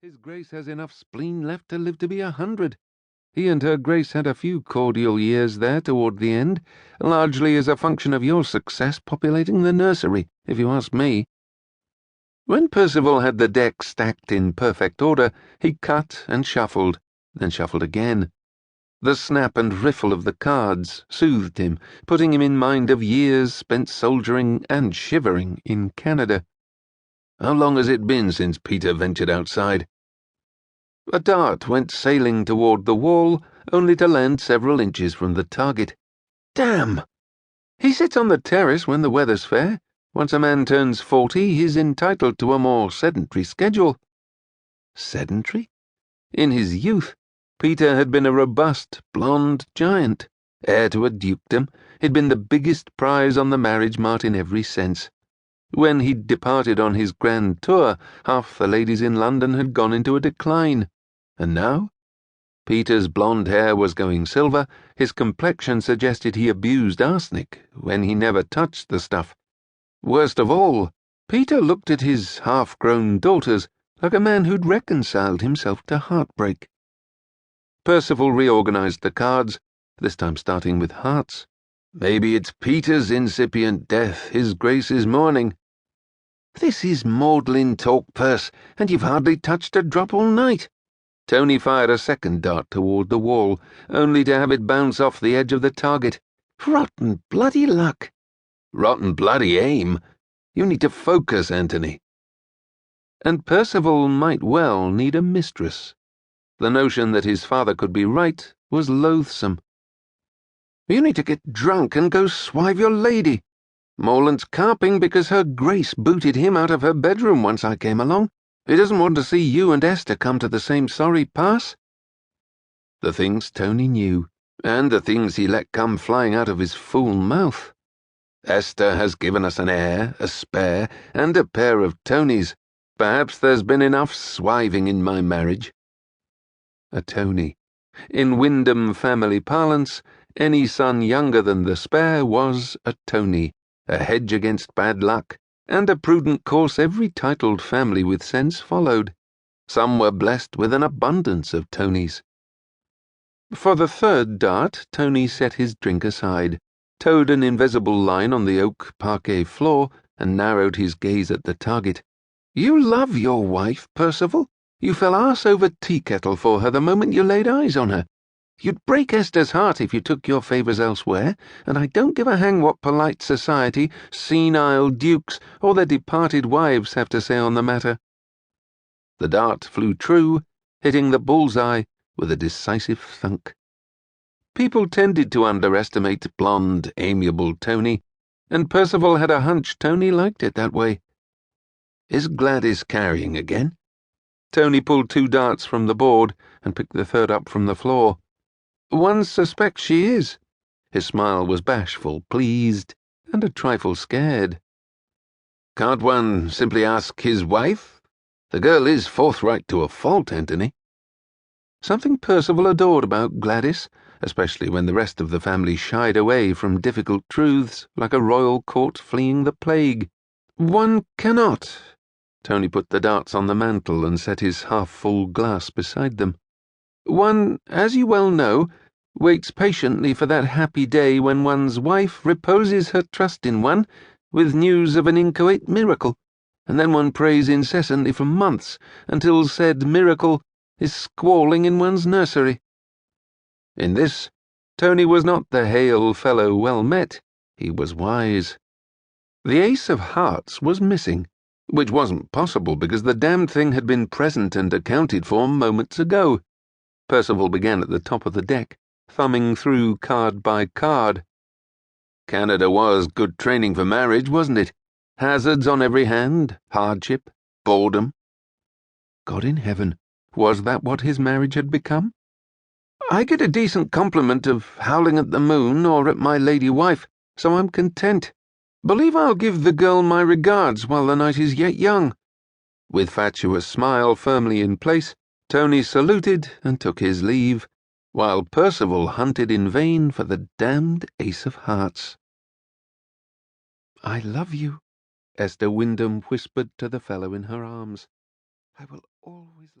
His Grace has enough spleen left to live to be 100. He and her Grace had a few cordial years there toward the end, largely as a function of your success populating the nursery, if you ask me. When Percival had the deck stacked in perfect order, he cut and shuffled, then shuffled again. The snap and riffle of the cards soothed him, putting him in mind of years spent soldiering and shivering in Canada. How long has it been since Peter ventured outside? A dart went sailing toward the wall, only to land several inches from the target. Damn! He sits on the terrace when the weather's fair. Once a man turns 40, he's entitled to a more sedentary schedule. Sedentary? In his youth, Peter had been a robust, blonde giant, heir to a dukedom. He'd been the biggest prize on the marriage mart in every sense. When he'd departed on his grand tour, half the ladies in London had gone into a decline. And now? Peter's blonde hair was going silver, his complexion suggested he abused arsenic, when he never touched the stuff. Worst of all, Peter looked at his half-grown daughters like a man who'd reconciled himself to heartbreak. Percival reorganized the cards, this time starting with hearts. Maybe it's Peter's incipient death his Grace is mourning. This is maudlin talk, Perce, and you've hardly touched a drop all night. Tony fired a second dart toward the wall, only to have it bounce off the edge of the target. Rotten bloody luck. Rotten bloody aim. You need to focus, Anthony. And Percival might well need a mistress. The notion that his father could be right was loathsome. You need to get drunk and go swive your lady. Morland's carping because her Grace booted him out of her bedroom once I came along. He doesn't want to see you and Esther come to the same sorry pass. The things Tony knew, and the things he let come flying out of his fool mouth. Esther has given us an heir, a spare, and a pair of Tonys. Perhaps there's been enough swiving in my marriage. A Tony. In Windham family parlance, any son younger than the spare was a Tony, a hedge against bad luck, and a prudent course every titled family with sense followed. Some were blessed with an abundance of Tonys. For the third dart, Tony set his drink aside, towed an invisible line on the oak parquet floor, and narrowed his gaze at the target. You love your wife, Percival. You fell arse over tea kettle for her the moment you laid eyes on her. You'd break Esther's heart if you took your favours elsewhere, and I don't give a hang what polite society, senile dukes, or their departed wives have to say on the matter. The dart flew true, hitting the bullseye with a decisive thunk. People tended to underestimate blonde, amiable Tony, and Percival had a hunch Tony liked it that way. Is Gladys carrying again? Tony pulled 2 darts from the board and picked the third up from the floor. One suspects she is. His smile was bashful, pleased, and a trifle scared. Can't one simply ask his wife? The girl is forthright to a fault, Anthony. Something Percival adored about Gladys, especially when the rest of the family shied away from difficult truths like a royal court fleeing the plague. One cannot. Tony put the darts on the mantel and set his half-full glass beside them. One, as you well know, waits patiently for that happy day when one's wife reposes her trust in one with news of an inchoate miracle, and then one prays incessantly for months until said miracle is squalling in one's nursery. In this, Tony was not the hail fellow well met, he was wise. The ace of hearts was missing, which wasn't possible because the damned thing had been present and accounted for moments ago. Percival began at the top of the deck, thumbing through card by card. Canada was good training for marriage, wasn't it? Hazards on every hand, hardship, boredom. God in heaven, was that what his marriage had become? I get a decent compliment of howling at the moon or at my lady wife, so I'm content. Believe I'll give the girl my regards while the night is yet young. With fatuous smile firmly in place, Tony saluted and took his leave, while Percival hunted in vain for the damned ace of hearts. I love you, Esther Windham whispered to the fellow in her arms. I will always